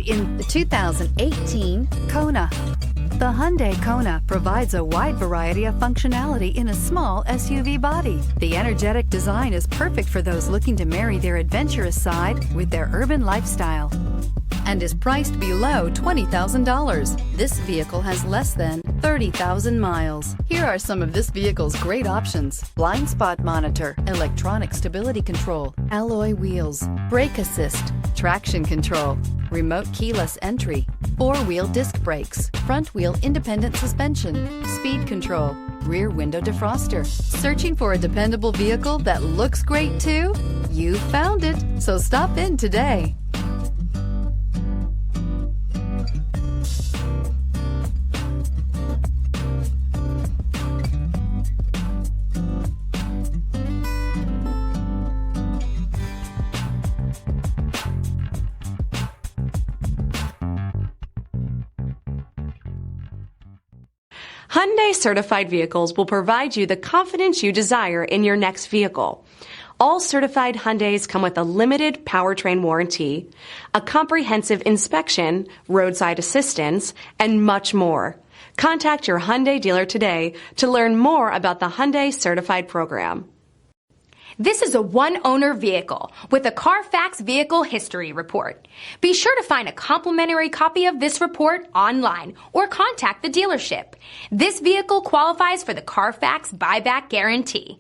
in the 2018 Kona. The Hyundai Kona provides a wide variety of functionality in a small SUV body. The energetic design is perfect for those looking to marry their adventurous side with their urban lifestyle and is priced below $20,000. This vehicle has less than 30,000 miles. Here are some of this vehicle's great options: blind spot monitor, electronic stability control, alloy wheels, brake assist, traction control, remote keyless entry, four-wheel disc brakes, front-wheel independent suspension, speed control, rear window defroster. Searching for a dependable vehicle that looks great too? You found it, so stop in today. Hyundai certified vehicles will provide you the confidence you desire in your next vehicle. All certified Hyundais come with a limited powertrain warranty, a comprehensive inspection, roadside assistance, and much more. Contact your Hyundai dealer today to learn more about the Hyundai certified program. This is a one-owner vehicle with a CARFAX Vehicle History Report. Be sure to find a complimentary copy of this report online or contact the dealership. This vehicle qualifies for the CARFAX Buyback Guarantee.